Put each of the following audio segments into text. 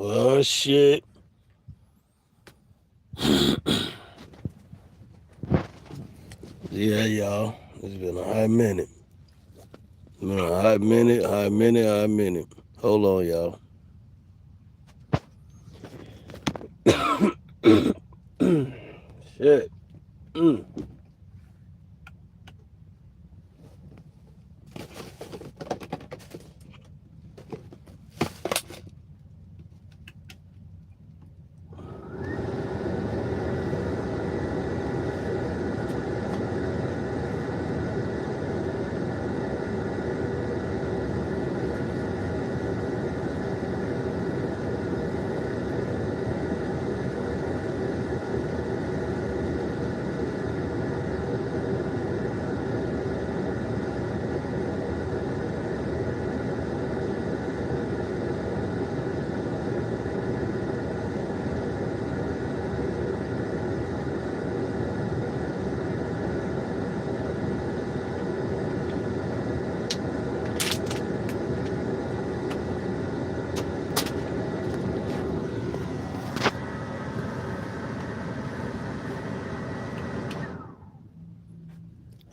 Oh shit. Yeah, y'all. It's been a hot minute. Been a hot minute. Hold on, y'all. Shit. Mm.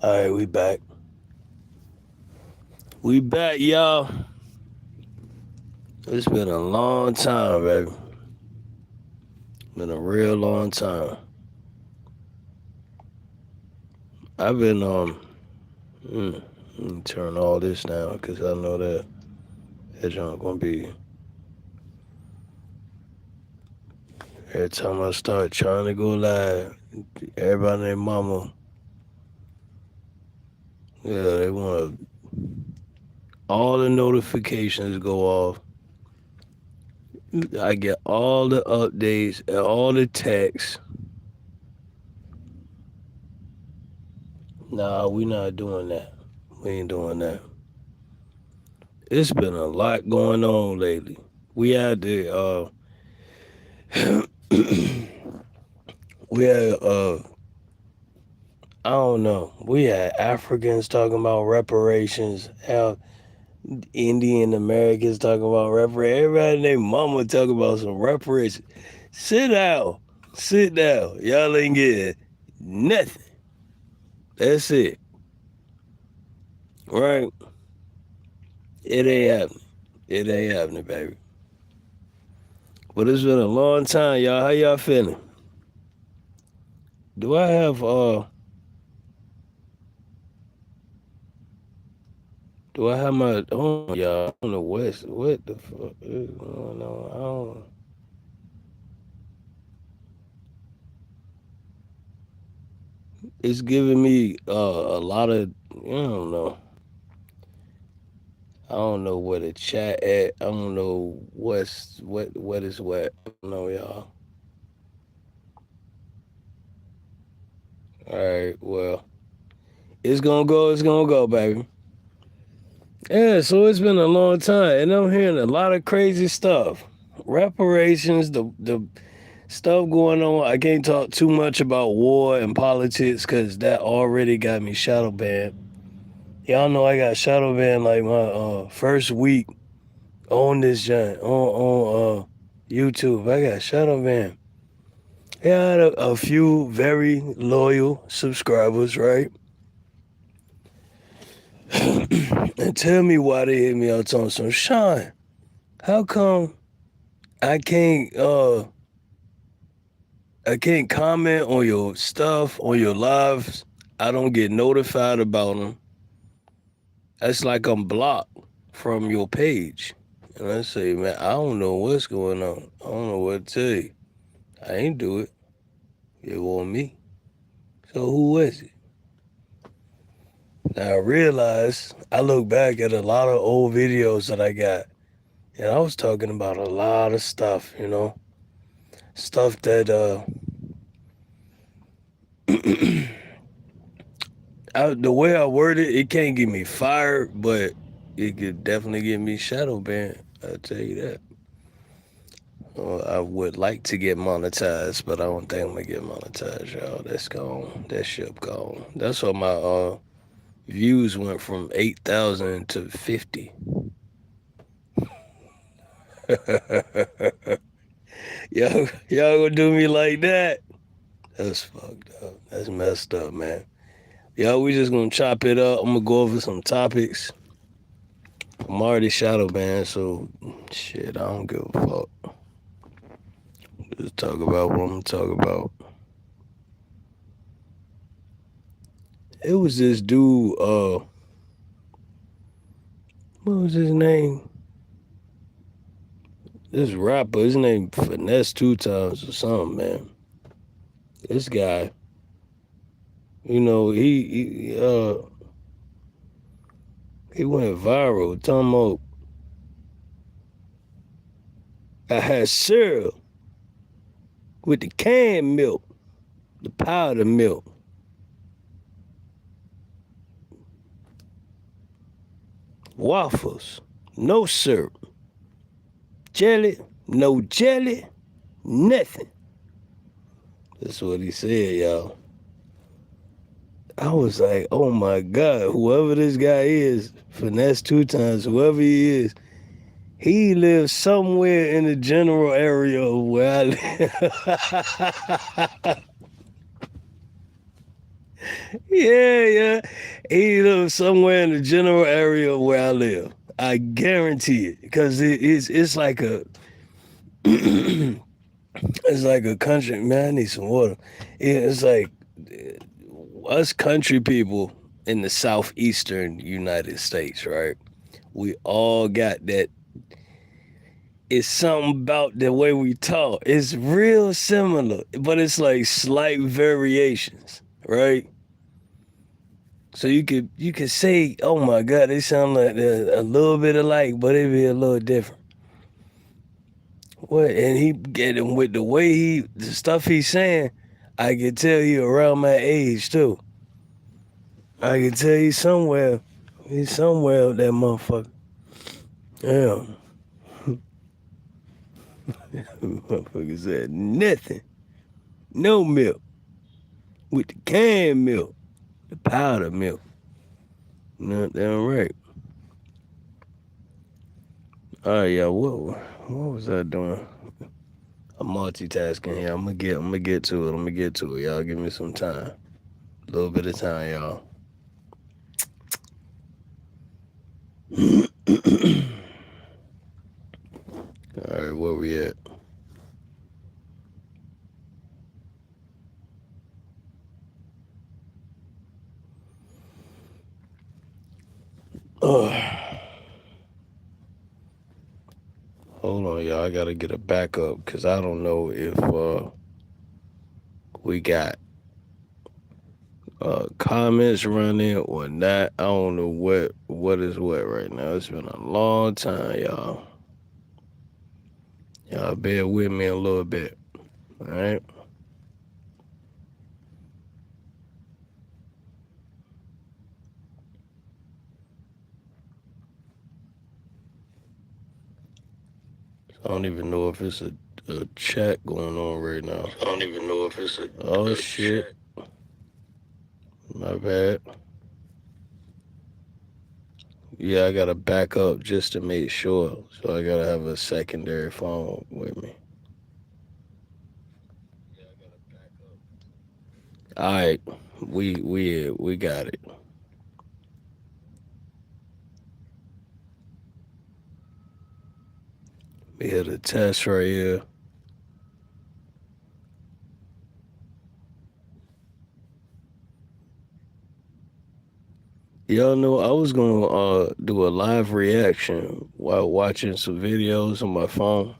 All right, we back. We back, y'all. It's been a long time, baby. Been a real long time. I've been let me turn all this down because I know that junk gonna be. Every time I start trying to go live, everybody and their mama, yeah, they want all the notifications go off. I get all the updates and all the texts. Nah, we not doing that. We ain't doing that. It's been a lot going on lately. We had we had I don't know. We had Africans talking about reparations. How Indian Americans talking about reparations. Everybody and their mama talking about some reparations. Sit down. Sit down. Y'all ain't getting nothing. That's it. Right? It ain't happening. It ain't happening, baby. But it's been a long time, y'all. How y'all feeling? Do I have do I have my y'all? I don't know what the fuck is going on. I don't. It's giving me a lot of I don't know. I don't know where the chat at. I don't know what is what. I don't know, y'all. All right, well, it's gonna go. It's gonna go, baby. Yeah, so it's been a long time, and I'm hearing a lot of crazy stuff. Reparations, the stuff going on. I can't talk too much about war and politics because that already got me shadow banned. Y'all know I got shadow banned like my first week on this giant on YouTube. I got shadow banned. Yeah, I had a few very loyal subscribers, right? And tell me why they hit me out on some Sean. How come I can't uh I can't comment on your stuff on your lives? I don't get notified about them. It's like I'm blocked from your page. And I say, man, I don't know what's going on. I don't know what to tell you. I ain't do it. It was me. So who was it? Now I realize I look back at a lot of old videos that I got, and I was talking about a lot of stuff, stuff that the way I word it, it can't get me fired, but it could definitely get me shadow banned. I'll tell you that. I would like to get monetized, but I don't think I'm gonna get monetized, y'all. That's gone. That ship gone. That's why my views went from 8,000 to 50. y'all gonna do me like that? That's fucked up. That's messed up, man. Y'all, we just gonna chop it up. I'm gonna go over some topics. I'm already shadow banned, so shit, I don't give a fuck. Just talk about what I'm gonna talk about. It was this dude, what was his name? This rapper, his name Finesse Two Times or something, man. This guy, you know, he went viral. Talking about I had cereal with the canned milk, the powder milk, waffles, no syrup, jelly, no jelly, nothing. That's what he said, y'all. I was like, oh my God, whoever this guy is, Finesse Two Times, whoever he is, he lives somewhere in the general area of where I live. Yeah. He lives somewhere in the general area of where I live. I guarantee it. Because it's like a it's like a country, man, I need some water. It's like us country people in the southeastern United States, right? We all got that. It's something about the way we talk. It's real similar, but it's like slight variations, right? So you could say, oh my God, they sound like they're a little bit alike, but it be a little different. What? And he getting with the stuff he's saying, I can tell you around my age too. I can tell you he's somewhere that motherfucker. Yeah, motherfucker said nothing, no milk with the canned milk, the powder milk. Not damn right. All right, yeah. What was I doing? I'm multitasking here. I'm gonna get to it. I'm gonna get to it. Y'all give me some time. A little bit of time, y'all. All right, where we at? Oh, hold on, y'all. I gotta get a backup because I don't know if we got comments running or not. I don't know what is what right now. It's been a long time, y'all. Y'all bear with me a little bit. All right. I don't even know if it's a chat going on right now. I don't even know if it's a shit. Chat. My bad. Yeah, I gotta back up just to make sure. So I gotta have a secondary phone with me. All right, we got it. We hit a test right here. Y'all know I was gonna do a live reaction while watching some videos on my phone,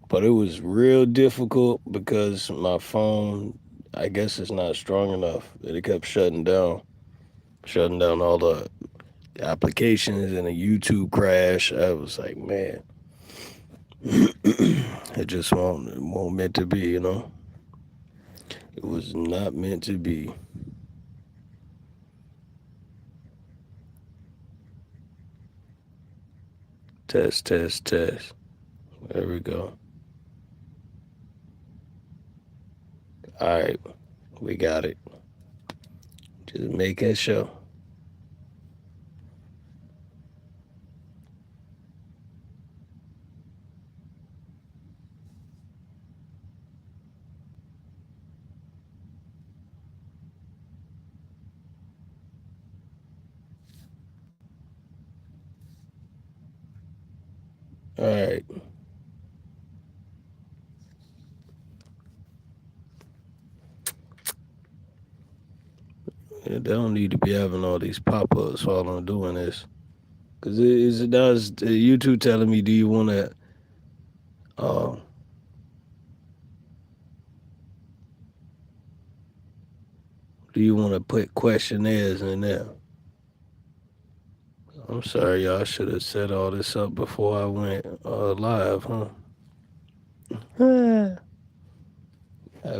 but it was real difficult because my phone, I guess it's not strong enough. It kept shutting down all the applications and a YouTube crash. I was like, man, it just won't meant to be, you know. It was not meant to be. Test, test, test. There we go. All right, we got it. Just making sure. All right. Yeah, they don't need to be having all these pop ups while I'm doing this. Because it does, YouTube telling me, do you want to, uh, put questionnaires in there? I'm sorry, y'all. I should have set all this up before I went live, huh? That's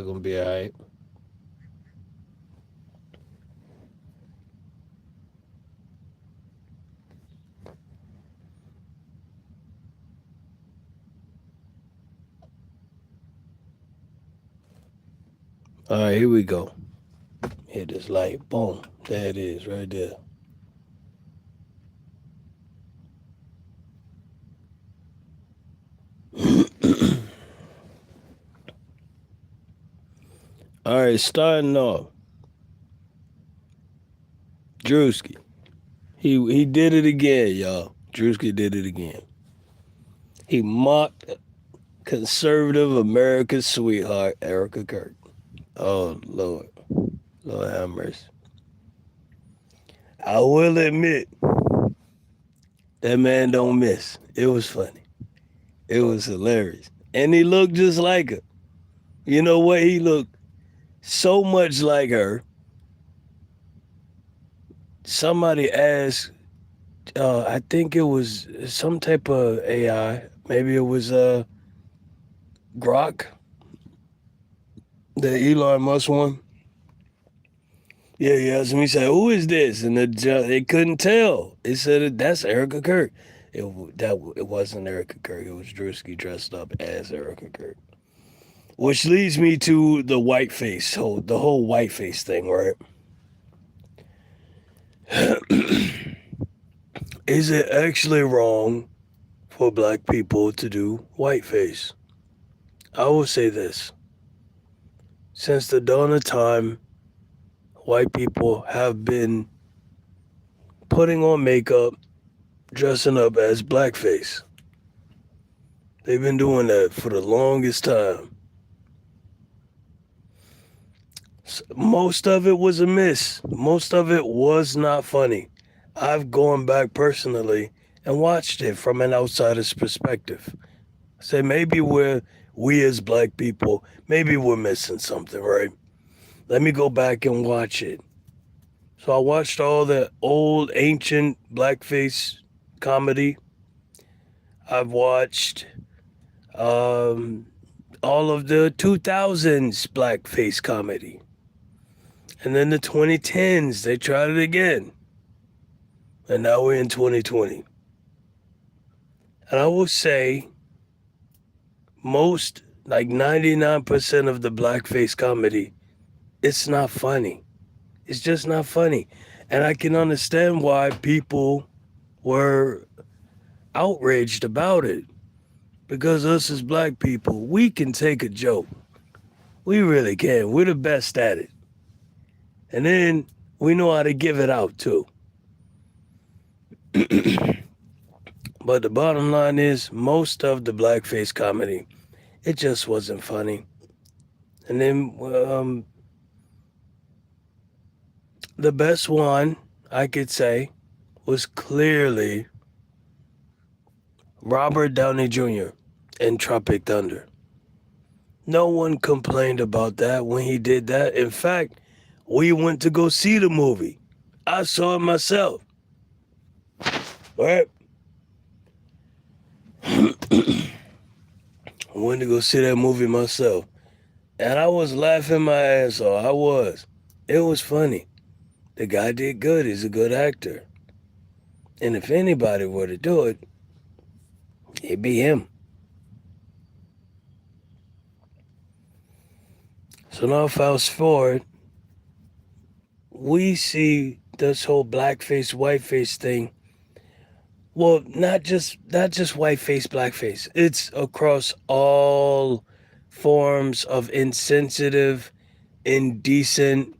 gonna be all right. All right, here we go. Hit this light. Boom. There it is, right there. All right, starting off, Drewski. He did it again, y'all. Drewski did it again. He mocked conservative America's sweetheart, Erica Kirk. Oh Lord, Lord have mercy. I will admit that man don't miss. It was funny. It was hilarious, and he looked just like her. You know what? He looked so much like her. Somebody asked, I think it was some type of AI. Maybe it was Grok, the Elon Musk one. Yeah, yeah. So he said, "Who is this?" And they couldn't tell. They said that's Erica Kirk. It wasn't Erica Kirk. It was Drewski dressed up as Erica Kirk. Which leads me to the whiteface. So the whole whiteface thing, right? Is it actually wrong for black people to do whiteface? I will say this. Since the dawn of time, white people have been putting on makeup, dressing up as blackface. They've been doing that for the longest time. Most of it was a miss. Most of it was not funny. I've gone back personally and watched it from an outsider's perspective. Say maybe we as black people, maybe we're missing something, right? Let me go back and watch it. So I watched all the old ancient blackface comedy. I've watched um, all of the 2000s blackface comedy. And then the 2010s, they tried it again. And now we're in 2020. And I will say most, like 99% of the blackface comedy, it's not funny. It's just not funny. And I can understand why people were outraged about it. Because us as black people, we can take a joke. We really can. We're the best at it. And then we know how to give it out too. But the bottom line is, most of the blackface comedy, it just wasn't funny. And then the best one I could say was clearly Robert Downey Jr. in Tropic Thunder. No one complained about that when he did that. In fact, we went to go see the movie. I saw it myself. Right? I went to go see that movie myself. And I was laughing my ass off. I was. It was funny. The guy did good. He's a good actor. And if anybody were to do it, it'd be him. So now fast forward, we see this whole blackface, whiteface thing. Well, not just whiteface, blackface. It's across all forms of insensitive, indecent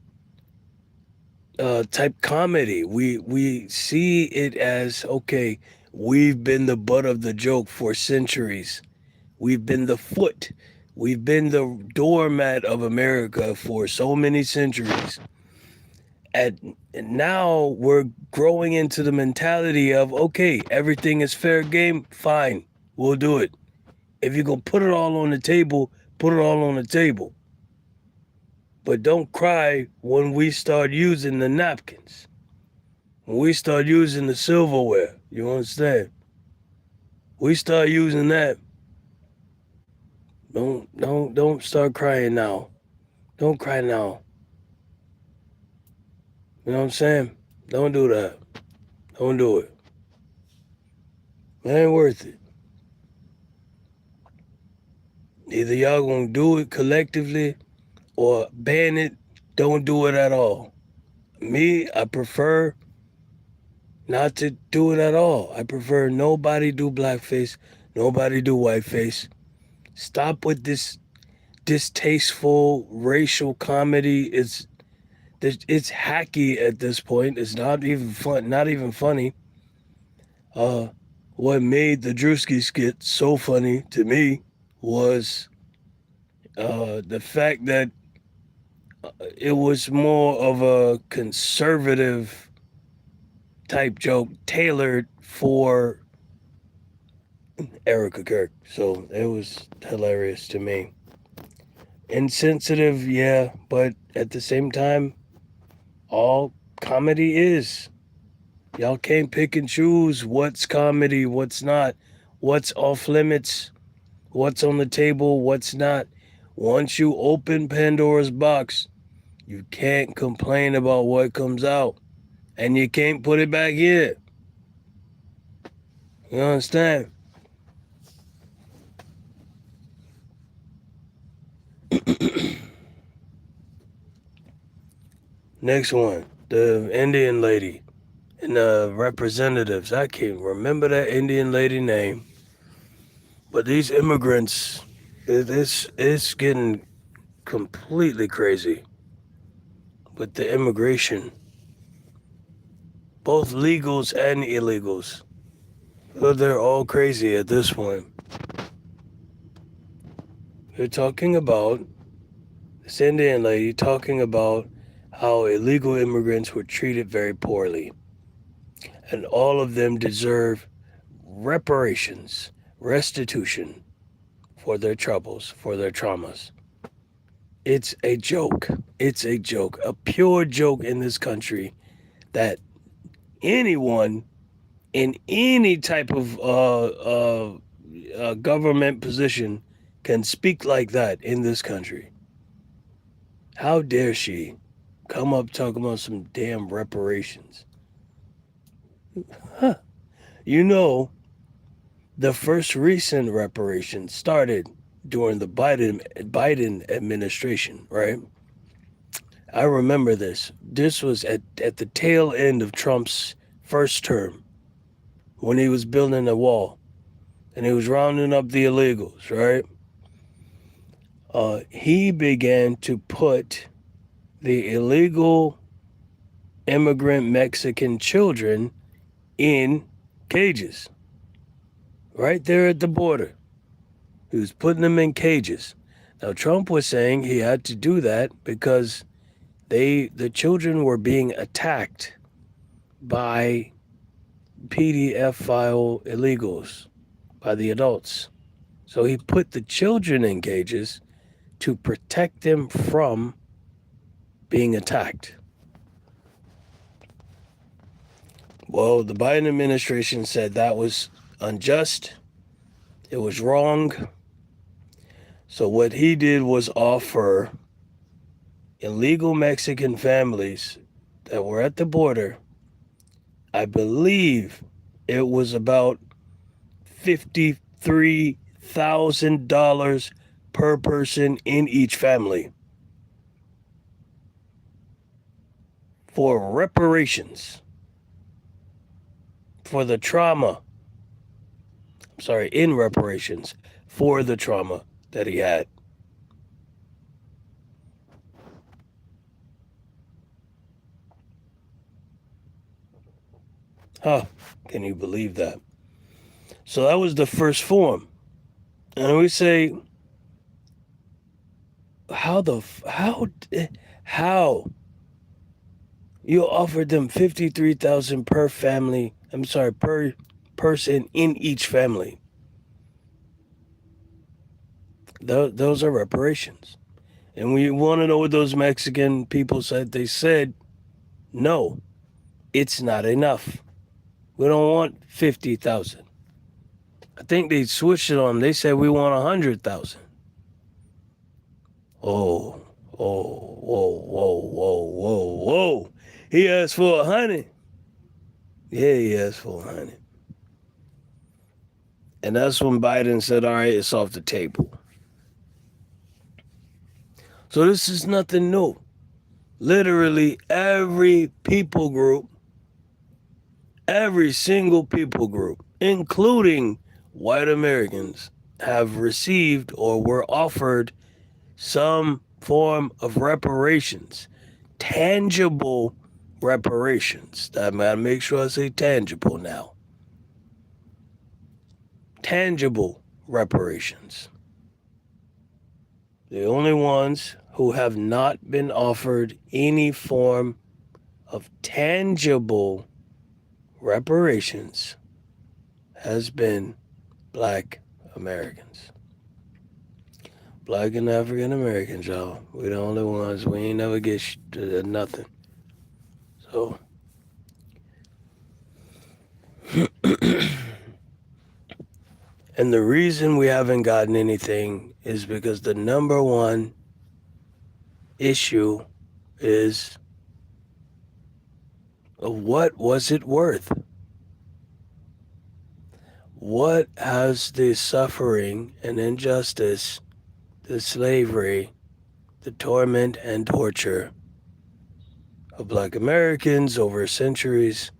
type comedy. We see it as okay. We've been the butt of the joke for centuries. We've been the foot. We've been the doormat of America for so many centuries. And now we're growing into the mentality of, okay, everything is fair game, fine, we'll do it. If you're going to put it all on the table, put it all on the table. But don't cry when we start using the napkins. When we start using the silverware, you understand? We start using that. Don't start crying now. Don't cry now. You know what I'm saying? Don't do that. Don't do it. It ain't worth it. Either y'all gonna do it collectively or ban it. Don't do it at all. Me, I prefer not to do it at all. I prefer nobody do blackface, nobody do whiteface. Stop with this distasteful racial comedy. It's hacky at this point. It's not even fun. Not even funny. What made the Drewski skit so funny to me was the fact that it was more of a conservative type joke tailored for Erica Kirk. So it was hilarious to me. Insensitive, yeah, but at the same time, all comedy is. Y'all can't pick and choose what's comedy, what's not, what's off limits, what's on the table, what's not. Once you open Pandora's box, you can't complain about what comes out. And you can't put it back in. You understand? Next one, the Indian lady and the representatives. I can't remember that Indian lady name. But these immigrants, it's getting completely crazy with the immigration, both legals and illegals. So they're all crazy at this point. They're talking about this Indian lady talking about how illegal immigrants were treated very poorly, and all of them deserve reparations, restitution for their troubles, for their traumas. It's a joke. It's a joke, a pure joke in this country that anyone in any type of government position can speak like that in this country. How dare she come up talking about some damn reparations? Huh. You know, the first recent reparations started during the Biden administration, right? I remember this. This was at the tail end of Trump's first term when he was building a wall and he was rounding up the illegals, right? He began to put the illegal immigrant Mexican children in cages right there at the border. He was putting them in cages. Now, Trump was saying he had to do that because the children were being attacked by PDF file illegals, by the adults. So he put the children in cages to protect them from being attacked. Well, the Biden administration said that was unjust. It was wrong. So what he did was offer illegal Mexican families that were at the border, I believe it was about $53,000 per person in each family for reparations for the trauma. I'm sorry, in reparations for the trauma that he had. Huh, can you believe that? So that was the first form. And we say, how you offered them 53,000 per family. I'm sorry, per person in each family. Those are reparations. And we want to know what those Mexican people said. They said, no, it's not enough. We don't want 50,000. I think they switched it on them. They said we want 100,000. Oh, whoa. He asked for 100. Yeah, he asked for 100. And that's when Biden said, all right, it's off the table. So this is nothing new. Literally every people group, every single people group, including white Americans, have received or were offered some form of reparations, tangible reparations. I gotta make sure I say tangible now. Tangible reparations. The only ones who have not been offered any form of tangible reparations has been black Americans. Black and African Americans, y'all. We the only ones. We ain't never get nothing. So, and the reason we haven't gotten anything is because the number one issue is what was it worth? What has the suffering and injustice, the slavery, the torment and torture of black Americans over centuries,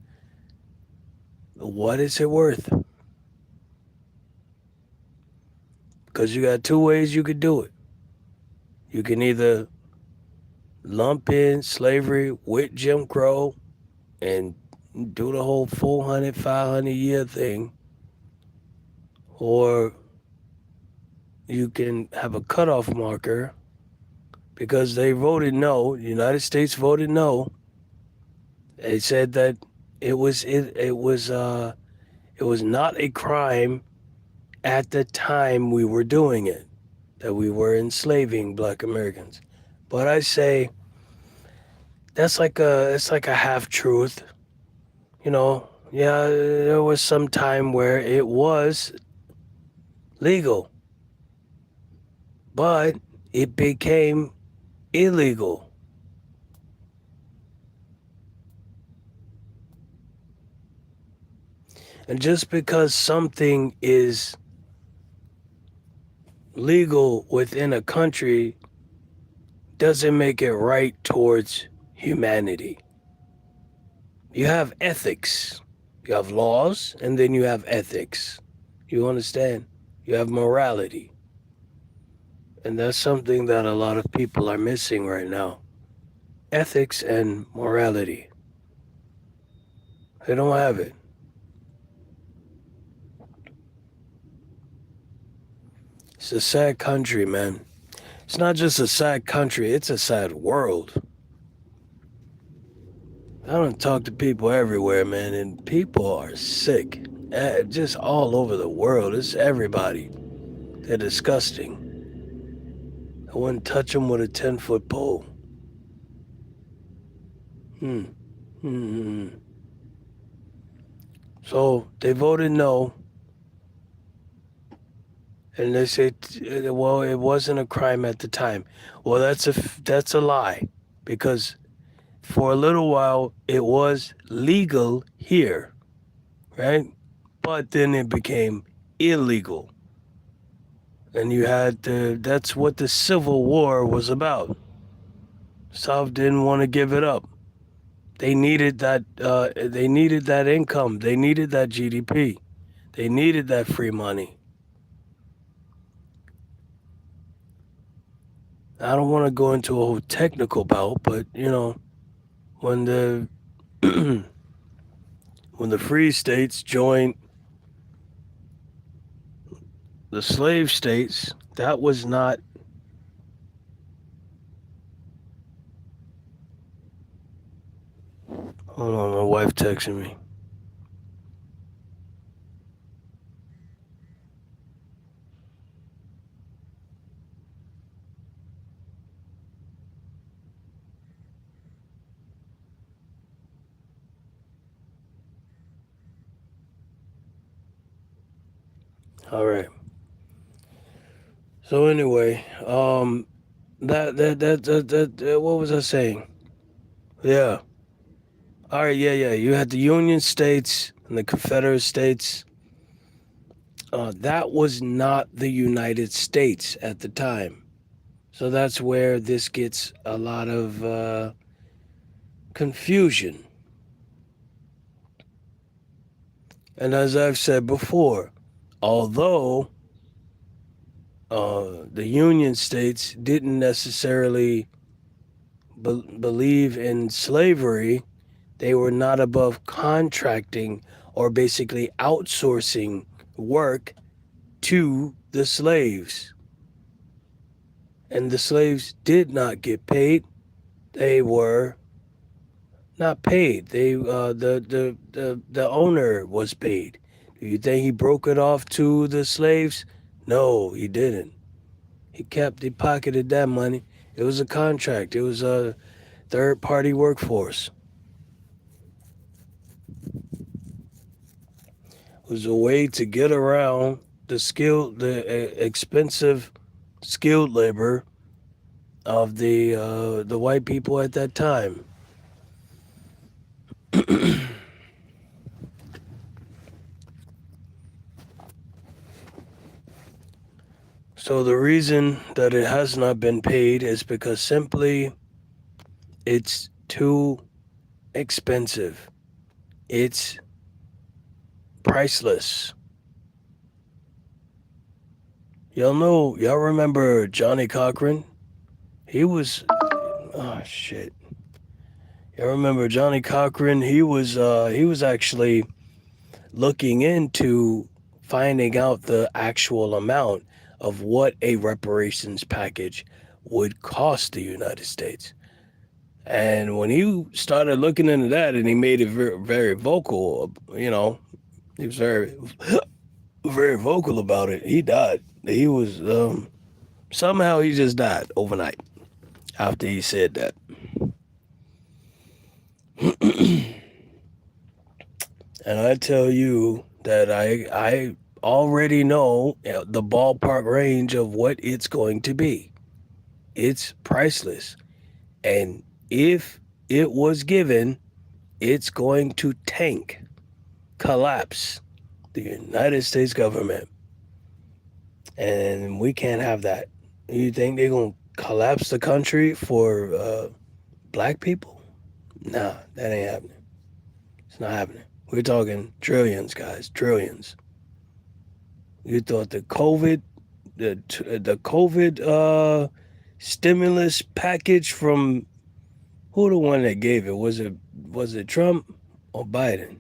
what is it worth? Because you got two ways you could do it. You can either lump in slavery with Jim Crow and do the whole 400, 500 year thing, or you can have a cutoff marker because they voted no. The United States voted no. They said that it was not a crime at the time we were doing it, that we were enslaving black Americans. But I say it's like a half truth. Yeah, there was some time where it was legal, but it became illegal. And just because something is legal within a country doesn't make it right towards humanity. You have ethics. You have laws, and then you have ethics. You understand? You have morality. And that's something that a lot of people are missing right now. Ethics and morality. They don't have it. It's a sad country, man. It's not just a sad country, it's a sad world. I don't talk to people everywhere, man, and people are sick. Just all over the world. It's everybody. They're disgusting. I wouldn't touch them with a 10-foot pole. So they voted no. And they say, well, it wasn't a crime at the time. Well, that's a lie, because for a little while it was legal here, right? But then it became illegal, and that's what the Civil War was about. South didn't want to give it up. They needed that. They needed that income. They needed that GDP. They needed that free money. I don't want to go into a whole technical bout, but when the when the free states joined the slave states, that was not. Hold on, my wife texting me. All right. So anyway, what was I saying? Yeah. All right. Yeah, yeah. You had the Union States and the Confederate States. That was not the United States at the time. So that's where this gets a lot of confusion. And as I've said before, although the Union States didn't necessarily believe in slavery, they were not above contracting or basically outsourcing work to the slaves. And the slaves did not get paid. They were not paid. The owner was paid. Do you think he broke it off to the slaves? No, he didn't. He pocketed that money. It was a contract. It was a third party workforce. It was a way to get around the expensive skilled labor of the white people at that time. So the reason that it has not been paid is because simply it's too expensive. It's priceless. Y'all remember Johnny Cochran? He was, oh shit. Y'all remember Johnny Cochran? He was actually looking into finding out the actual amount of what a reparations package would cost the United States. And when he started looking into that and he made it very, very vocal, he was very, very vocal about it, he died. He was, somehow he just died overnight after he said that. And I tell you that I already know the ballpark range of what it's going to be. It's priceless. And if it was given, it's going to tank, collapse the United States government. And we can't have that. You think they're going to collapse the country for black people? Nah, that ain't happening. It's not happening. We're talking trillions, guys, trillions. You thought the COVID stimulus package from who the one that gave it? Was it Trump or Biden?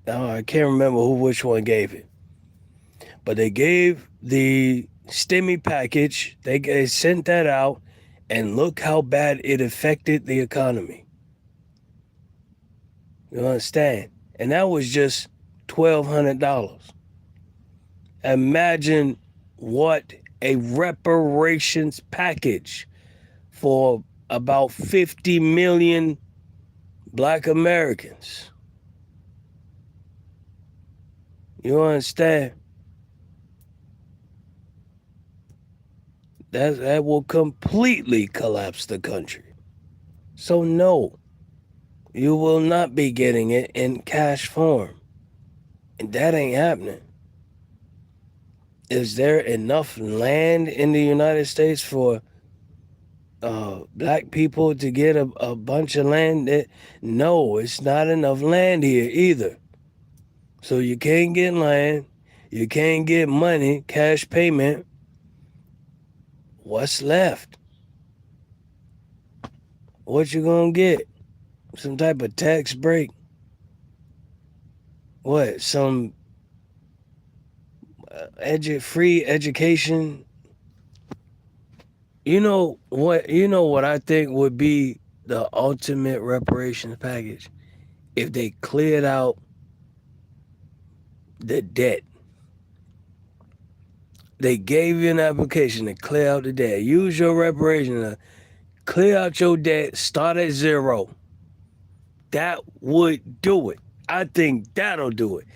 No, I can't remember which one gave it. But they gave the stimmy package. They sent that out, and look how bad it affected the economy. You understand? And that was just $1,200. Imagine what a reparations package for about 50 million black Americans. You understand? That will completely collapse the country. So no, you will not be getting it in cash form. And that ain't happening. Is there enough land in the United States for black people to get a bunch of land? No, it's not enough land here either. So you can't get land, you can't get money, cash payment. What's left? What you gonna get? Some type of tax break? what, some free education. You know what I think would be the ultimate reparations package if they cleared out the debt. They gave you an application to clear out the debt. Use your reparation to clear out your debt, start at zero. That would do it. I think that'll do it.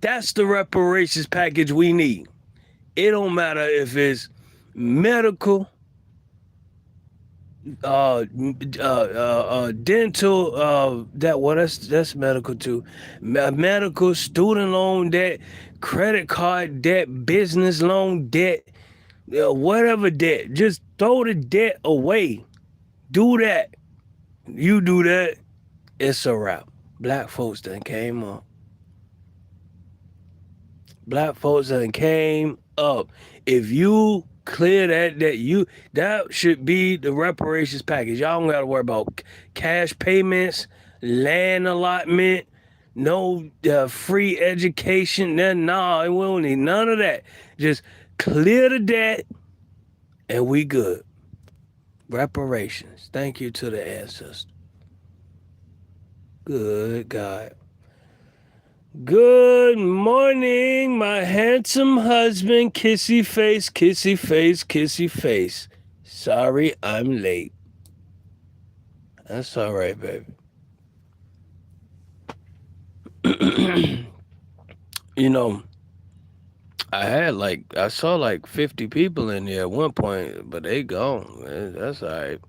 That's the reparations package we need. It don't matter if it's medical, dental, that's medical too. Medical, student loan debt, credit card debt, business loan debt, whatever debt. Just throw the debt away. Do that. You do that, it's a wrap. Black folks done came up. Black folks done came up. If you clear that should be the reparations package. Y'all don't gotta worry about cash payments, land allotment, no free education. Nah, we don't need none of that. Just clear the debt and we good. Reparations. Thank you to the ancestors. Good God. Good morning, my handsome husband. Kissy face, kissy face, kissy face. Sorry I'm late. That's all right, baby. You know, I saw like 50 people in there at one point, but they gone. That's all right.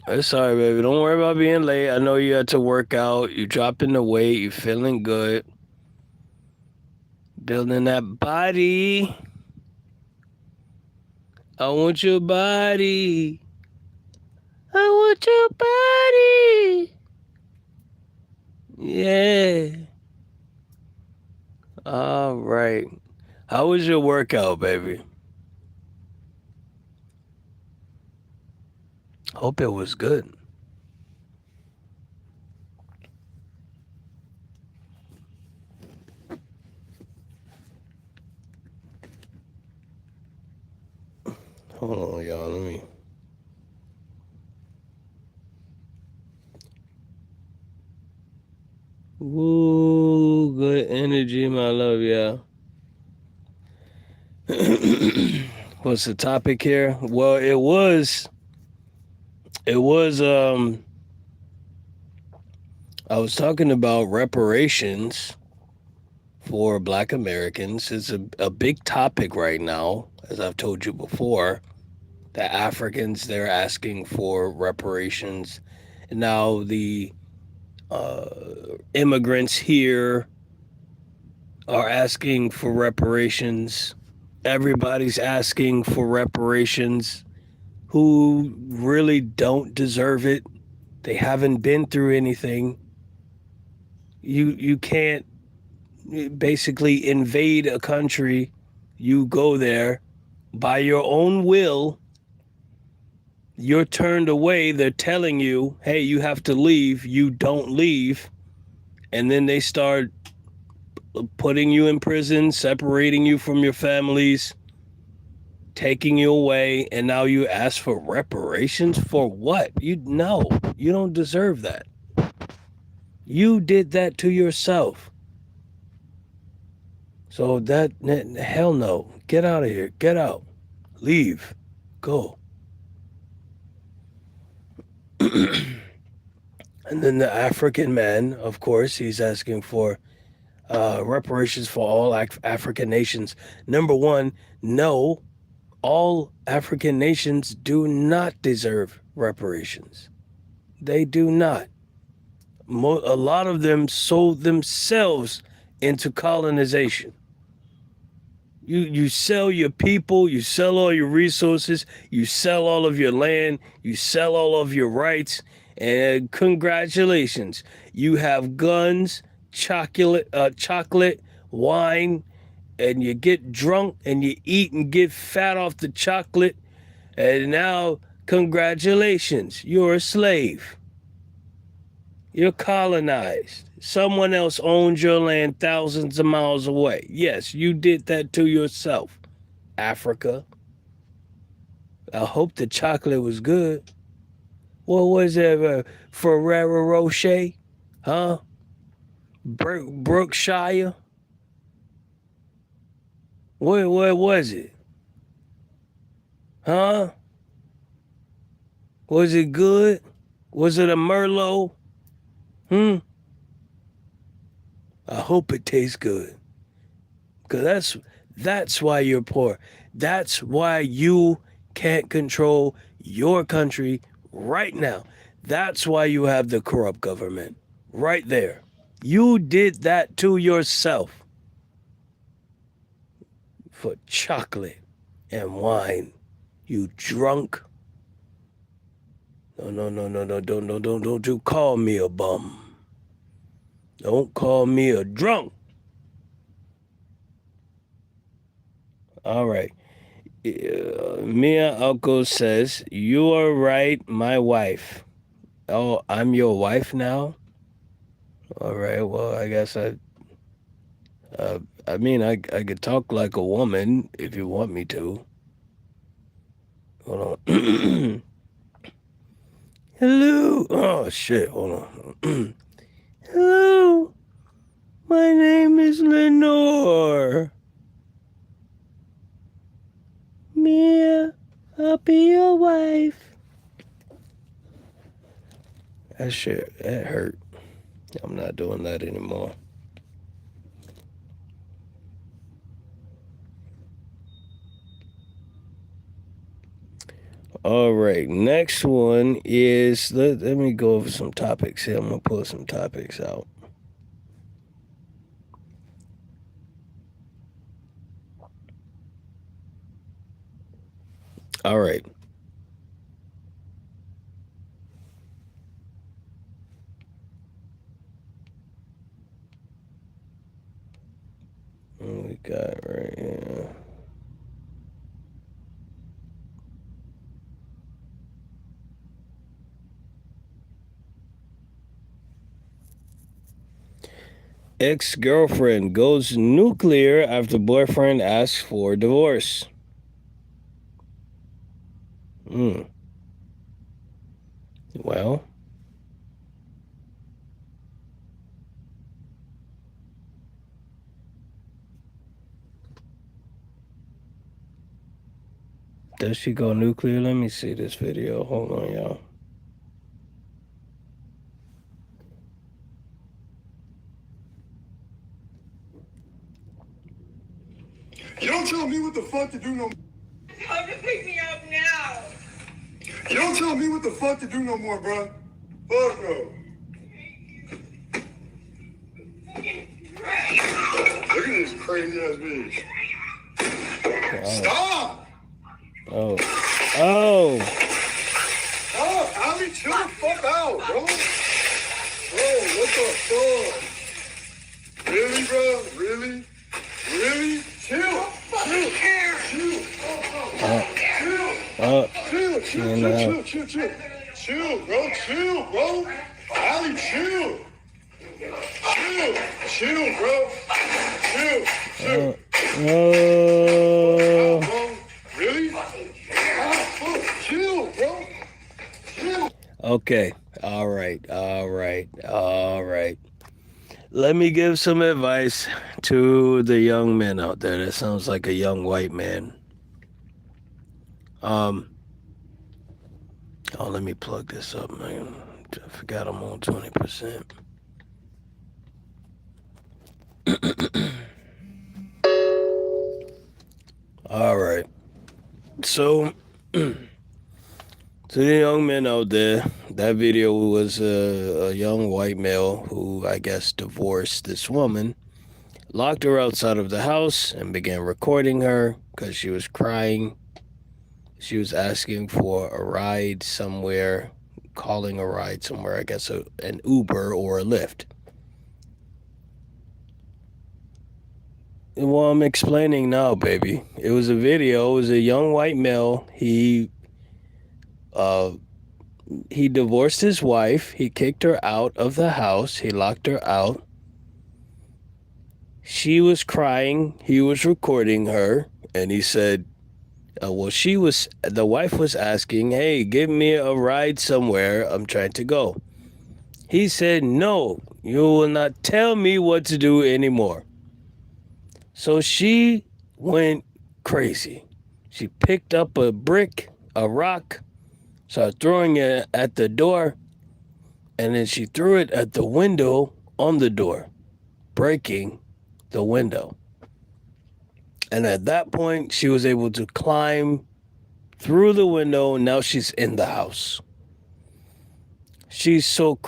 That's all right, baby. Don't worry about being late. I know you had to work out. You dropping the weight. You feeling good. Building that body. I want your body. I want your body. Yeah. All right. How was your workout, baby? Hope it was good. Hold on, y'all. Let me. Woo, good energy, my love, y'all. What's the topic here? Well, it was I was talking about reparations for Black Americans. It's a big topic right now, as I've told you before. The Africans, they're asking for reparations. And now the immigrants here are asking for reparations. Everybody's asking for reparations who really don't deserve it. They haven't been through anything. You can't basically invade a country. You go there by your own will. You're turned away. They're telling you, hey, you have to leave. You don't leave. And then they start putting you in prison, separating you from your families, taking you away, and now you ask for reparations for what? You don't deserve that. You did that to yourself. So hell no. Get out of here. Get out. Leave. Go. And then the African man, of course, he's asking for reparations for all African nations. Number one, no, all African nations do not deserve reparations. They do not. A lot of them sold themselves into colonization. You sell your people, you sell all your resources, you sell all of your land, you sell all of your rights, and congratulations, you have guns, chocolate, wine, and you get drunk and you eat and get fat off the chocolate, and now congratulations, you're a slave. You're colonized. Someone else owns your land thousands of miles away. Yes, you did that to yourself, Africa. I hope the chocolate was good. What was it? Ferrero Rocher? Huh? Brookshire? What was it? Huh? Was it good? Was it a Merlot? Hmm? I hope it tastes good. Because that's why you're poor. That's why you can't control your country right now. That's why you have the corrupt government. Right there. You did that to yourself for chocolate and wine. You drunk. No. Don't you call me a bum. Don't call me a drunk. All right. Mia Uncle says, "You are right, my wife." Oh, I'm your wife now? All right, well, I guess I could talk like a woman if you want me to. Hold on. Hello. Oh, shit, hold on. Hello. My name is Lenore. Mia, I'll be your wife. That hurt. I'm not doing that anymore. All right, next one is let me go over some topics here. I'm gonna pull some topics out. All right. What we got right here? Ex-girlfriend goes nuclear after boyfriend asks for divorce. Well, does she go nuclear? Let me see this video. Hold on, y'all. You don't tell me what the fuck to do no more. Come to pick me up now. You don't tell me what the fuck to do no more, bro. Fuck no. Look at this crazy ass bitch. Stop! Oh. Oh, Abby, chill the fuck out, bro. Bro, what the fuck? Really, bro? Really? Really? Chill. Chill. Chill, bro. Allie, chill. Chill, bro. Chill. Really? Chill, bro. Chill. Okay. All right. Let me give some advice to the young men out there. That sounds like a young white man. Let me plug this up, man. I forgot I'm on 20%. All right. So, to the young men out there, that video was a young white male who, I guess, divorced this woman, locked her outside of the house, and began recording her because she was crying. She was asking for a ride somewhere, calling a ride somewhere, I guess an Uber or a Lyft. Well, I'm explaining now, baby. It was a video. It was a young white male. He He divorced his wife. He kicked her out of the house. He locked her out. She was crying. He was recording her. And he said, the wife was asking, hey, give me a ride somewhere. I'm trying to go. He said, no, you will not tell me what to do anymore. So she went crazy. She picked up a brick, a rock, started throwing it at the door, and then she threw it at the window on the door, breaking the window. And at that point, she was able to climb through the window. Now she's in the house. She's so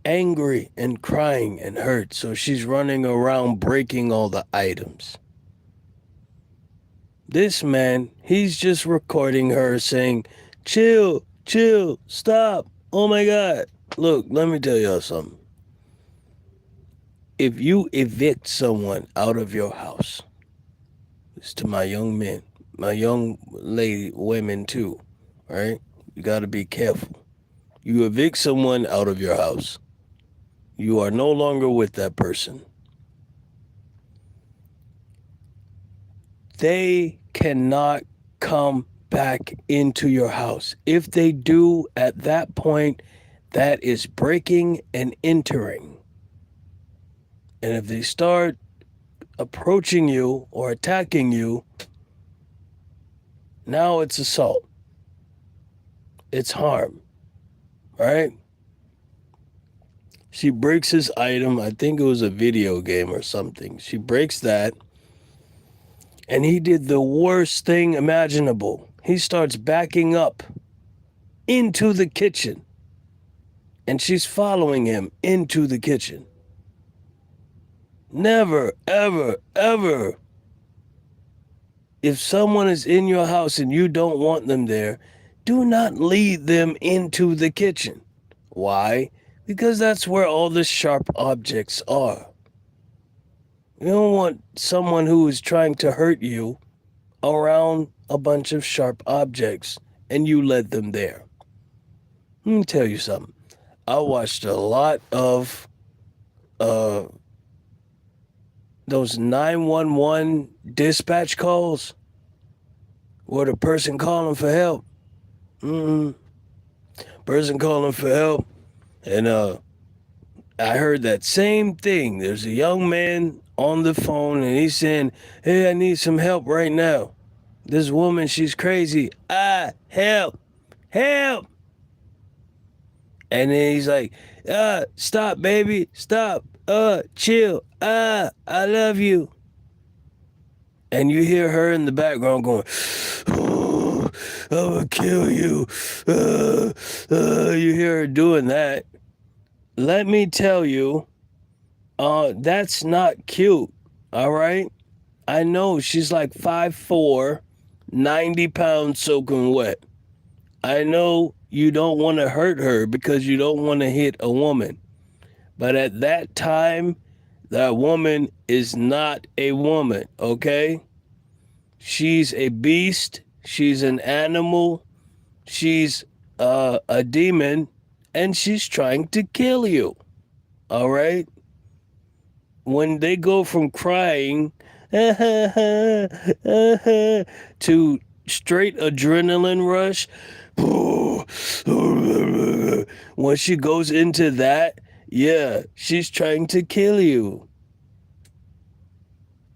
angry and crying and hurt. So she's running around breaking all the items. This man, he's just recording her saying, chill, chill, stop. Oh my God. Look, let me tell y'all something. If you evict someone out of your house, it's to my young men, my young lady, women too, right? You got to be careful. You evict someone out of your house, you are no longer with that person. They cannot come back into your house. If they do, at that point, that is breaking and entering. And if they start approaching you or attacking you, now it's assault. It's harm, right? She breaks his item. I think it was a video game or something. She breaks that. And he did the worst thing imaginable. He starts backing up into the kitchen. And she's following him into the kitchen. Never, ever, ever. If someone is in your house and you don't want them there, do not lead them into the kitchen. Why? Because that's where all the sharp objects are. You don't want someone who is trying to hurt you around a bunch of sharp objects and you led them there. Let me tell you something. I watched a lot of those 911 dispatch calls where the person calling for help. Person calling for help. And I heard that same thing. There's a young man on the phone and he's saying, hey, I need some help right now. This woman, she's crazy. Help. Help. And then he's like, stop, baby. Stop. Chill. I love you. And you hear her in the background going, oh, I will kill you. You hear her doing that. Let me tell you, that's not cute, all right? I know she's like 5'4", 90 pounds soaking wet. I know you don't want to hurt her because you don't want to hit a woman. But at that time, that woman is not a woman, okay? She's a beast. She's an animal. She's a demon. And she's trying to kill you, all right? When they go from crying to straight adrenaline rush, when she goes into that, yeah, she's trying to kill you.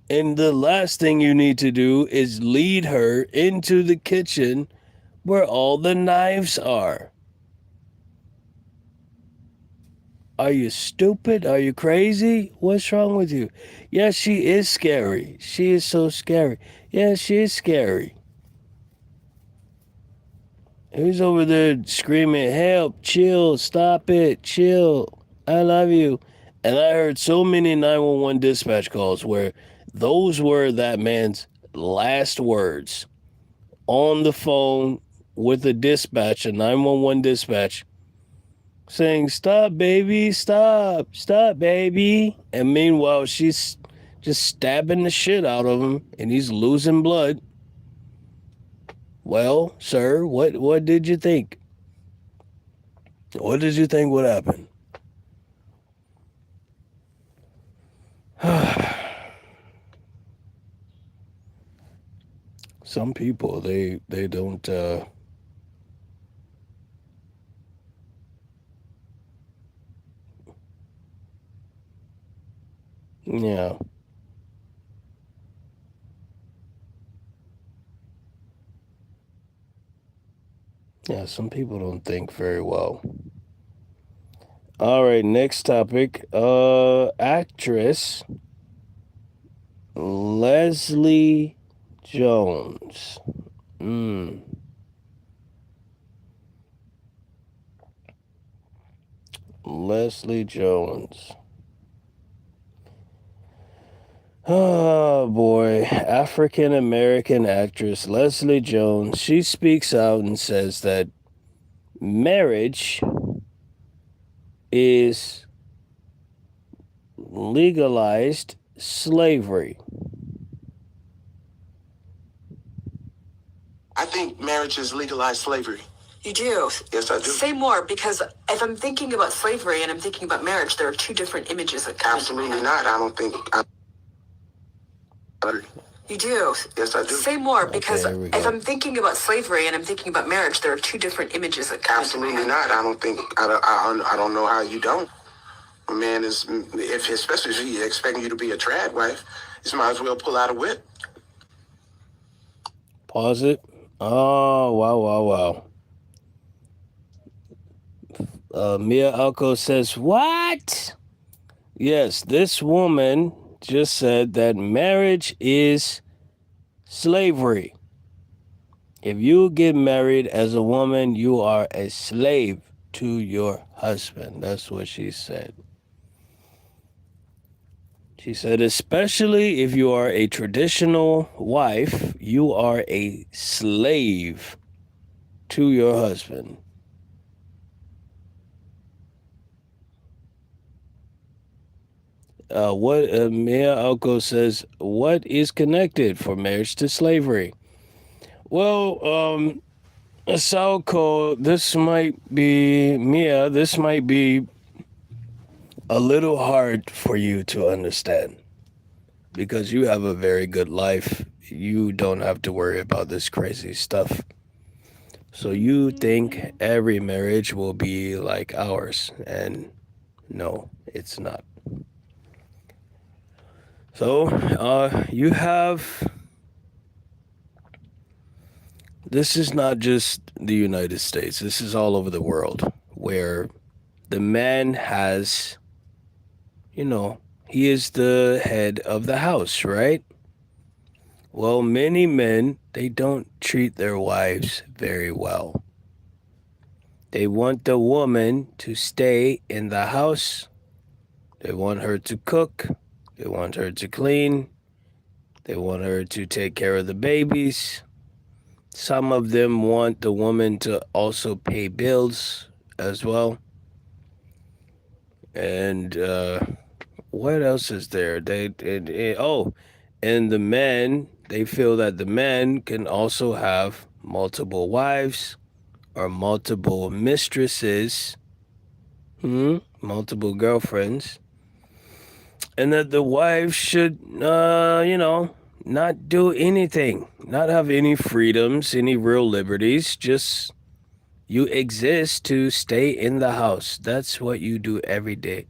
And the last thing you need to do is lead her into the kitchen where all the knives are. Are you stupid? Are you crazy? What's wrong with you? Yeah, she is scary. She is so scary. Yeah, she is scary. Who's over there screaming, help, chill, stop it, chill, I love you. And I heard so many 911 dispatch calls where those were that man's last words on the phone with a dispatch, a 911 dispatch, saying, stop, baby, stop, baby. And meanwhile, she's just stabbing the shit out of him and he's losing blood. Well, sir, what did you think? What did you think would happen? Some people they don't yeah. Yeah, some people don't think very well. All right, next topic. Actress Leslie Jones. Mm, Leslie Jones. Oh boy, African American actress Leslie Jones. She speaks out and says that marriage is legalized slavery. I think marriage is legalized slavery. You do? Yes, I do. Say more, because if I'm thinking about slavery and I'm thinking about marriage, there are two different images that come into my Absolutely head. not. I don't think. You do? Yes, I do. Say more, because here we if go. I'm thinking about slavery and I'm thinking about marriage, there are two different images that come into my Absolutely head. not. I don't think. I don't know how you don't. A man is, if especially if he expecting you to be a trad wife, you might as well pull out a whip. Pause it. Oh, wow, wow, wow. Mia Alco says, what? Yes, this woman just said that marriage is slavery. If you get married as a woman, you are a slave to your husband. That's what she said. She said, especially if you are a traditional wife, you are a slave to your husband. What Mia Alco says, what is connected for marriage to slavery? Well, Salco, this might be, Mia, this might be a little hard for you to understand because you have a very good life. You don't have to worry about this crazy stuff. So you think every marriage will be like ours, and no, it's not. So, you have. This is not just the United States. This is all over the world where the man has, he is the head of the house, right? Well, many men, they don't treat their wives very well. They want the woman to stay in the house. They want her to cook. They want her to clean. They want her to take care of the babies. Some of them want the woman to also pay bills as well. And what else is there? And the men, they feel that the men can also have multiple wives or multiple mistresses, multiple girlfriends, and that the wife should, not do anything, not have any freedoms, any real liberties, just you exist to stay in the house. That's what you do every day.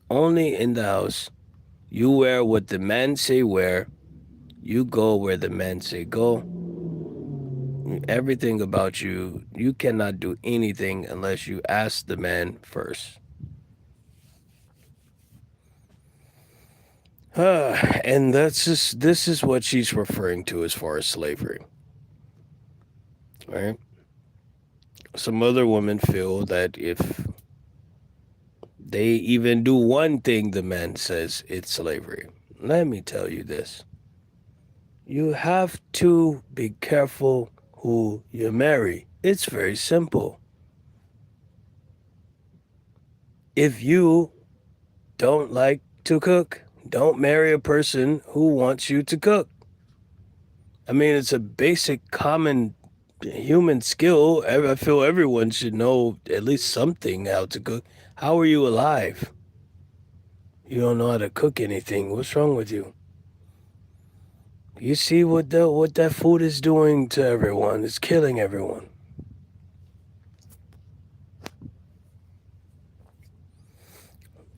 Only in the house. You wear what the men say wear. You go where the men say go. Everything about you, you cannot do anything unless you ask the man first. And this is what she's referring to as far as slavery. Right? Some other women feel that if they even do one thing the man says, it's slavery. Let me tell you this. You have to be careful who you marry. It's very simple. If you don't like to cook, don't marry a person who wants you to cook. I mean, it's a basic common human skill. I feel everyone should know at least something how to cook. How are you alive? You don't know how to cook anything. What's wrong with you? You see what that food is doing to everyone? It's killing everyone.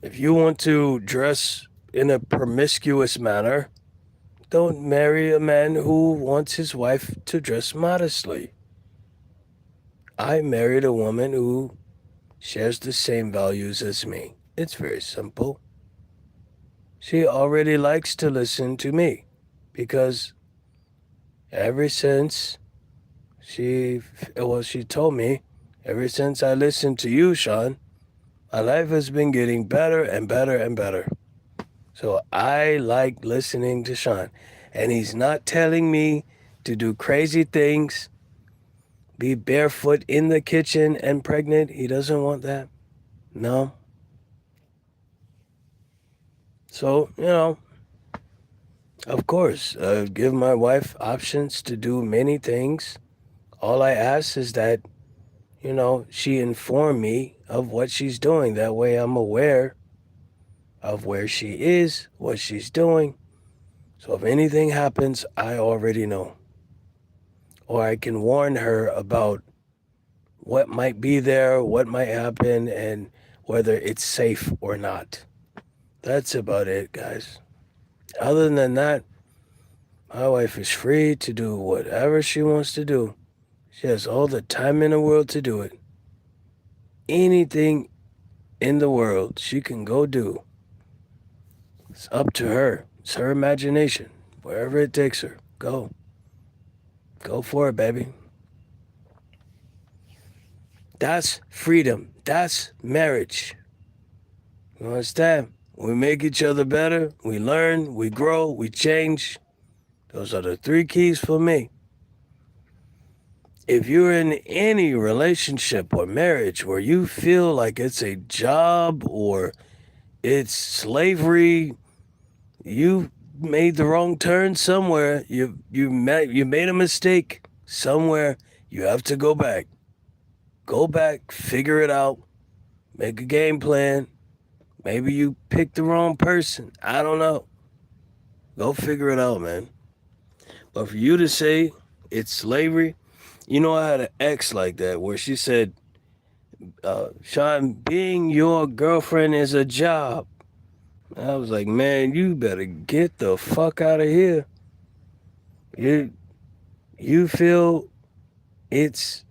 If you want to dress in a promiscuous manner, don't marry a man who wants his wife to dress modestly. I married a woman who shares the same values as me. It's very simple. She already likes to listen to me because ever since she told me, ever since I listened to you, Sean, my life has been getting better and better and better. So I like listening to Sean. And he's not telling me to do crazy things, be barefoot in the kitchen and pregnant. He doesn't want that. No. So, of course, give my wife options to do many things. All I ask is that, she inform me of what she's doing. That way I'm aware of where she is, what she's doing. So if anything happens, I already know. Or I can warn her about what might be there, what might happen, and whether it's safe or not. That's about it, guys. Other than that, my wife is free to do whatever she wants to do. She has all the time in the world to do it. Anything in the world she can go do. It's up to her. It's her imagination. Wherever it takes her, go. Go for it, baby. That's freedom. That's marriage. You understand? We make each other better. We learn. We grow. We change. Those are the 3 keys for me. If you're in any relationship or marriage where you feel like it's a job or it's slavery, you made the wrong turn somewhere. You made a mistake somewhere. You have to go back. Go back, figure it out, make a game plan. Maybe you picked the wrong person. I don't know. Go figure it out, man. But for you to say it's slavery, I had an ex like that where she said, Sean, being your girlfriend is a job. I was like, man, you better get the fuck out of here. You feel it's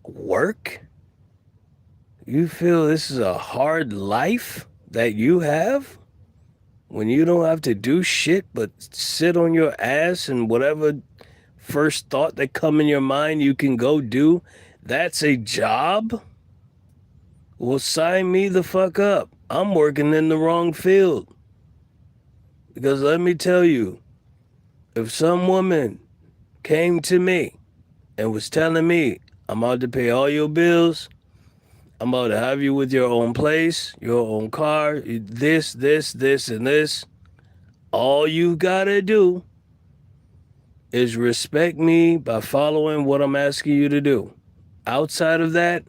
work? You feel this is a hard life that you have? When you don't have to do shit but sit on your ass and whatever first thought that come in your mind you can go do, that's a job? Well, sign me the fuck up. I'm working in the wrong field. Because let me tell you, if some woman came to me and was telling me, I'm about to pay all your bills, I'm about to have you with your own place, your own car, this, and this, all you gotta do is respect me by following what I'm asking you to do. Outside of that,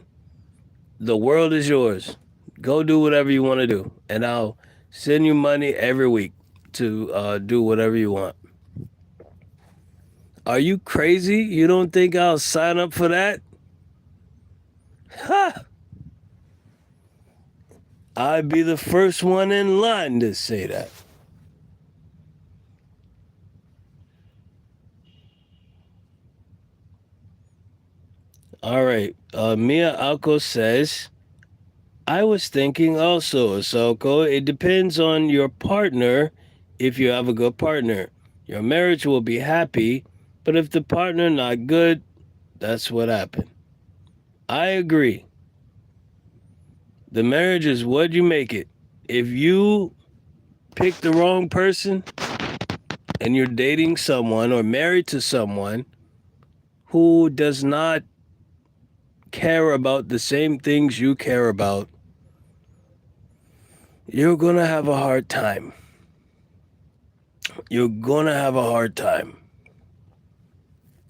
the world is yours. Go do whatever you want to do, and I'll send you money every week to do whatever you want. Are you crazy? You don't think I'll sign up for that? Ha! I'd be the first one in line to say that. All right. Mia Alco says, I was thinking also, Asoko, it depends on your partner if you have a good partner. Your marriage will be happy, but if the partner not good, that's what happened. I agree. The marriage is what you make it. If you pick the wrong person and you're dating someone or married to someone who does not care about the same things you care about, you're going to have a hard time. You're going to have a hard time.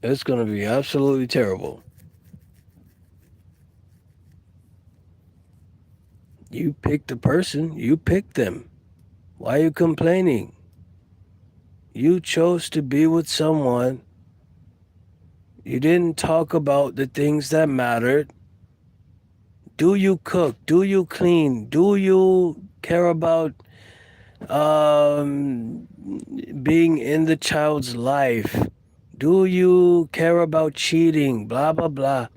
It's going to be absolutely terrible. You picked a person, you picked them. Why are you complaining? You chose to be with someone. You didn't talk about the things that mattered. Do you cook? Do you clean? Do you care about um, being in the child's life? Do you care about cheating? Blah, blah, blah.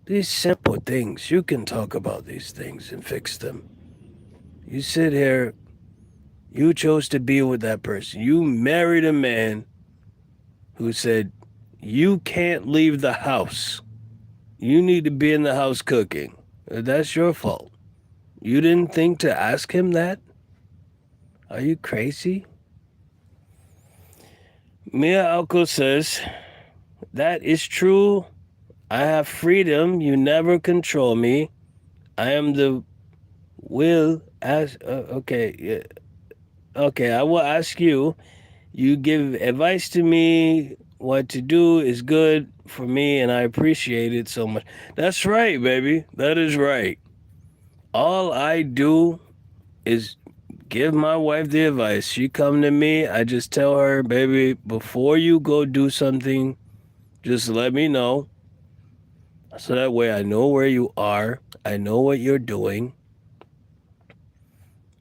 These simple things. You can talk about these things and fix them. You sit here, you chose to be with that person. You married a man who said, you can't leave the house. You need to be in the house cooking. That's your fault. You didn't think to ask him that? Are you crazy? Mia Alco says, that is true. I have freedom. You never control me. I am the will ask. Okay, yeah. Okay, I will ask you. You give advice to me. What to do is good for me, and I appreciate it so much. That's right, baby. That is right. All I do is give my wife the advice. She come to me, I just tell her, baby, before you go do something, just let me know. So that way I know where you are. I know what you're doing.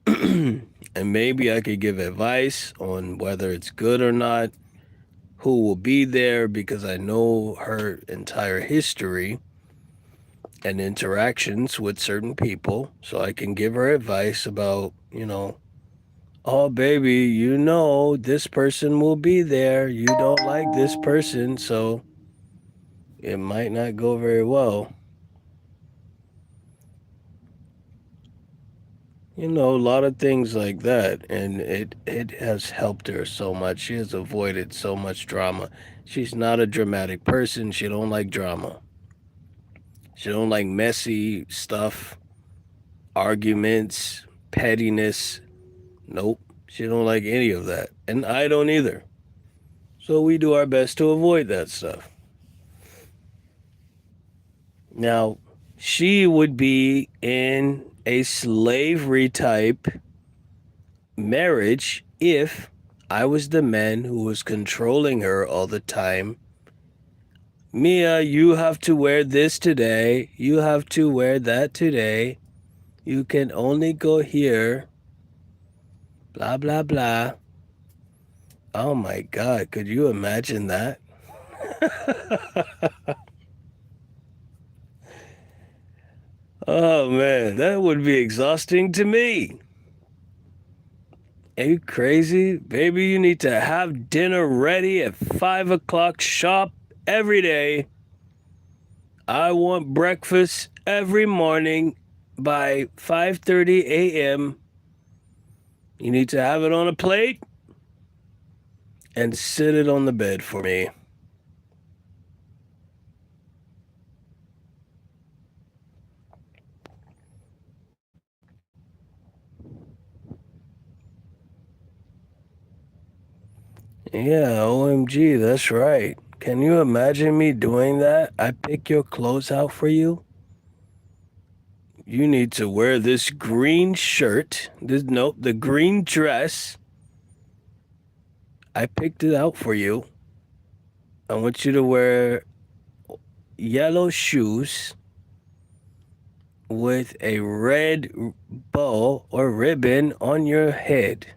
And maybe I could give advice on whether it's good or not, who will be there, because I know her entire history and interactions with certain people. So I can give her advice about, oh, baby, this person will be there. You don't like this person, so it might not go very well. A lot of things like that, and it has helped her so much. She has avoided so much drama. She's not a dramatic person. She don't like drama. She don't like messy stuff, arguments, pettiness. Nope. She don't like any of that. And I don't either. So we do our best to avoid that stuff. Now, she would be in a slavery type marriage if I was the man who was controlling her all the time. Mia, you have to wear this today. You have to wear that today. You can only go here. Blah, blah, blah. Oh my God, could you imagine that? Oh man, that would be exhausting to me. Are you crazy? Baby, you need to have dinner ready at 5 o'clock sharp every day. I want breakfast every morning by 5:30 a.m. You need to have it on a plate and sit it on the bed for me. Yeah, OMG, that's right. Can you imagine me doing that? I pick your clothes out for you. You need to wear this green shirt. The green dress. I picked it out for you. I want you to wear yellow shoes with a red bow or ribbon on your head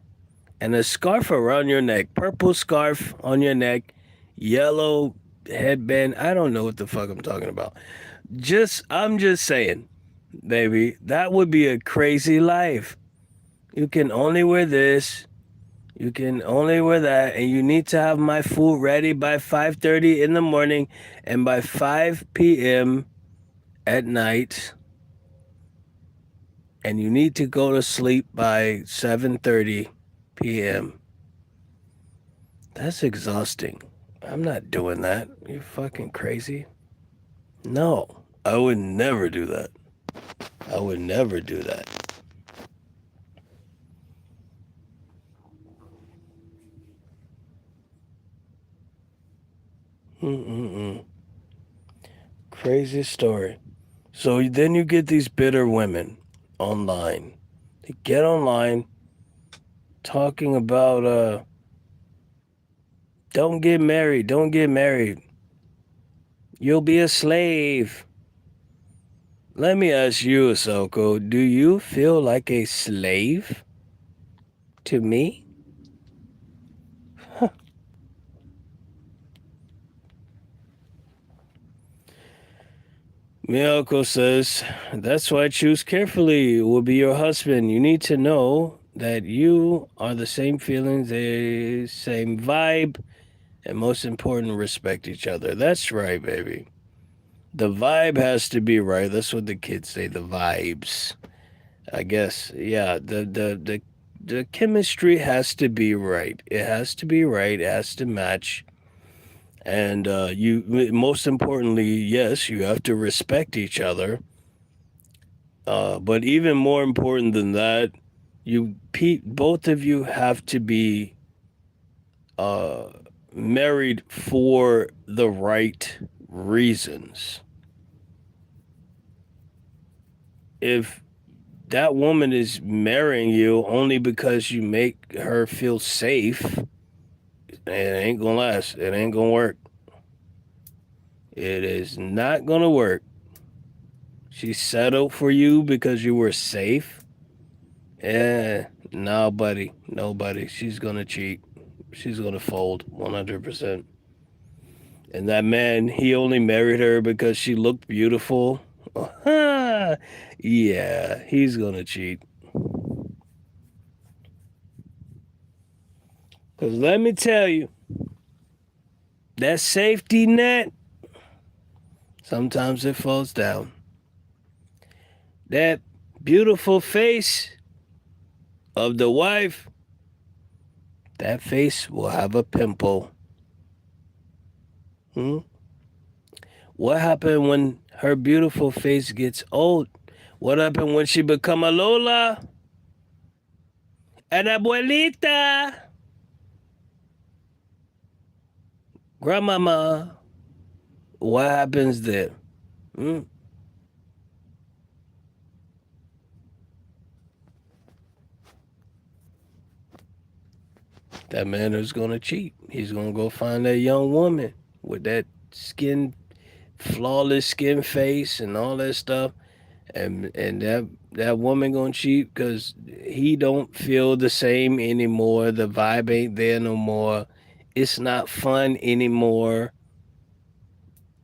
and a scarf around your neck. Purple scarf on your neck, yellow headband. I don't know what the fuck I'm talking about. I'm just saying, baby, that would be a crazy life. You can only wear this. You can only wear that, and you need to have my food ready by 5:30 in the morning and by 5 p.m. at night. And you need to go to sleep by 7:30 p.m. That's exhausting. I'm not doing that. You're fucking crazy. No, I would never do that. I would never do that. Mm-mm-mm. Crazy story. So then you get these bitter women online. They get online talking about don't get married, don't get married. You'll be a slave. Let me ask you, Soko, do you feel like a slave to me? Miyako says, that's why choose carefully will be your husband. You need to know that you are the same feelings, the same vibe, and most important, respect each other. That's right, baby. The vibe has to be right. That's what the kids say, the vibes. I guess, yeah, the chemistry has to be right. It has to be right. It has to match. And you, most importantly, yes, you have to respect each other. But even more important than that, both of you have to be uh, married for the right reasons. If that woman is marrying you only because you make her feel safe, it ain't gonna last. It ain't gonna work. It is not gonna work. She settled for you because you were safe. No, buddy. No, buddy. She's gonna cheat. She's gonna fold 100%. And that man, he only married her because she looked beautiful. Yeah, he's gonna cheat. Because let me tell you, that safety net, sometimes it falls down. That beautiful face of the wife, that face will have a pimple. Hmm? What happened when her beautiful face gets old? What happened when she become a Lola? An abuelita? Grandmama? What happens there? Hmm? That man is gonna cheat. He's gonna go find that young woman with that flawless skin face and all that stuff, and that woman gonna cheat because he don't feel the same anymore. The vibe ain't there no more. It's not fun anymore.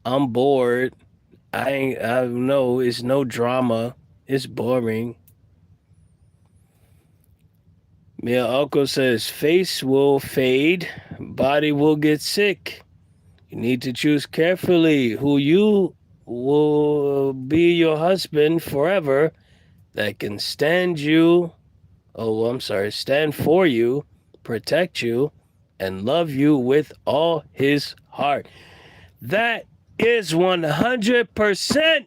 I'm bored. I know it's no drama. It's boring. Mia Uncle says face will fade, body will get sick. You need to choose carefully who you will be your husband forever that can stand for you, protect you, and love you with all his heart. That is 100%.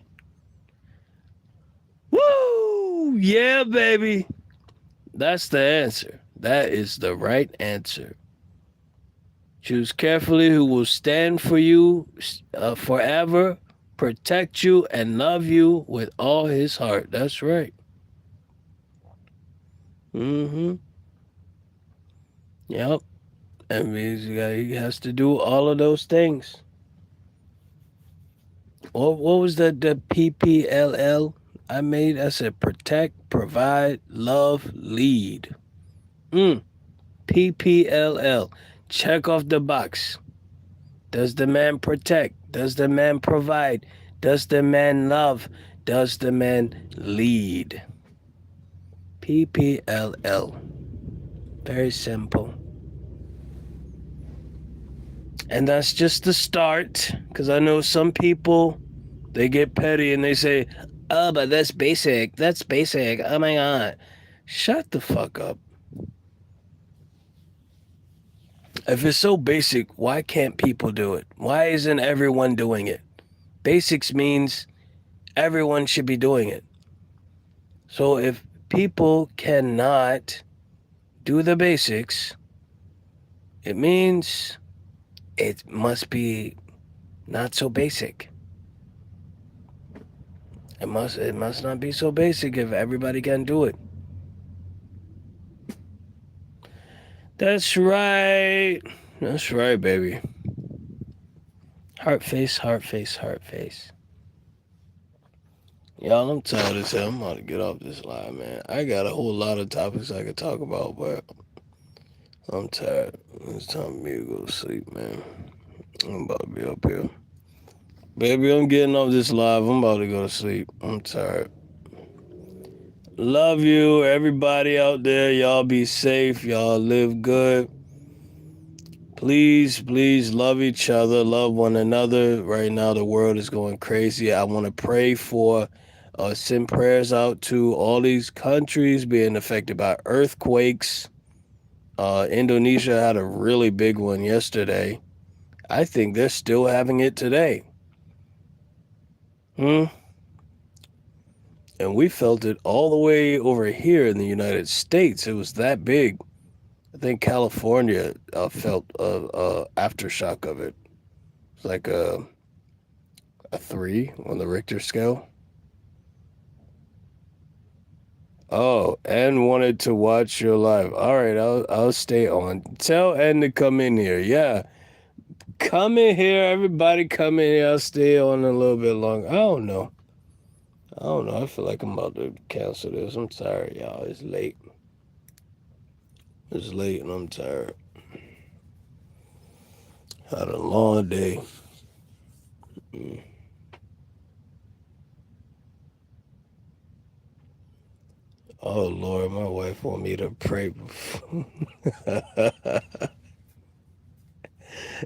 Woo! Yeah, baby. That's the answer. That is the right answer. Choose carefully who will stand for you forever, protect you, and love you with all his heart. That's right. Mm-hmm. Yep. That means he has to do all of those things. What was the PPLL I made? I said protect, provide, love, lead. PPLL. Check off the box. Does the man protect? Does the man provide? Does the man love? Does the man lead? PPLL. Very simple. And that's just the start, because I know some people, they get petty and they say, oh, but that's basic. That's basic. Oh my God. Shut the fuck up. If it's so basic, why can't people do it? Why isn't everyone doing it? Basics means everyone should be doing it. So if people cannot do the basics, it means it must be not so basic. It must not be so basic if everybody can do it. That's right. That's right, baby. Heart face, heart face, heart face. Y'all, I'm tired as hell. I'm about to get off this line, man. I got a whole lot of topics I could talk about, but I'm tired. It's time for me to go to sleep, man. I'm about to be up here. Baby, I'm getting off this live. I'm about to go to sleep. I'm tired. Love you, everybody out there. Y'all be safe. Y'all live good. Please, please love each other. Love one another. Right now, the world is going crazy. I want to pray for, send prayers out to all these countries being affected by earthquakes. Indonesia had a really big one yesterday. I think they're still having it today. And we felt it all the way over here in the United States. It was that big. I think California felt aftershock of it. It's like a 3 on the Richter scale. Oh, and wanted to watch your live. All right, I'll stay on. Tell N to come in here. Yeah, come in here. Everybody come in here. I'll stay on a little bit longer. I don't know. I feel like I'm about to cancel this. I'm tired, y'all. It's late. It's late and I'm tired. Had a long day. Oh Lord, my wife want me to pray.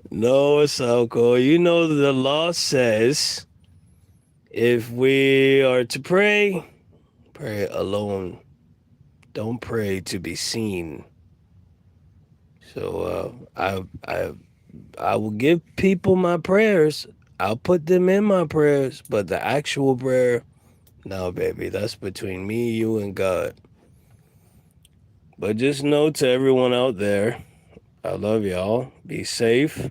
No, it's alcohol. You know the law says if we are to pray, pray alone. Don't pray to be seen. So I will give people my prayers. I'll put them in my prayers, but the actual prayer, no, baby, that's between me, you, and God. But just know to everyone out there, I love y'all. Be safe.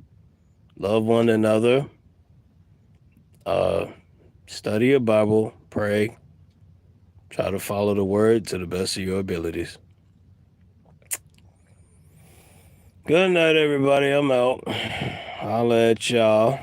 Love one another. Study your Bible. Pray. Try to follow the word to the best of your abilities. Good night, everybody. I'm out. Holla at y'all.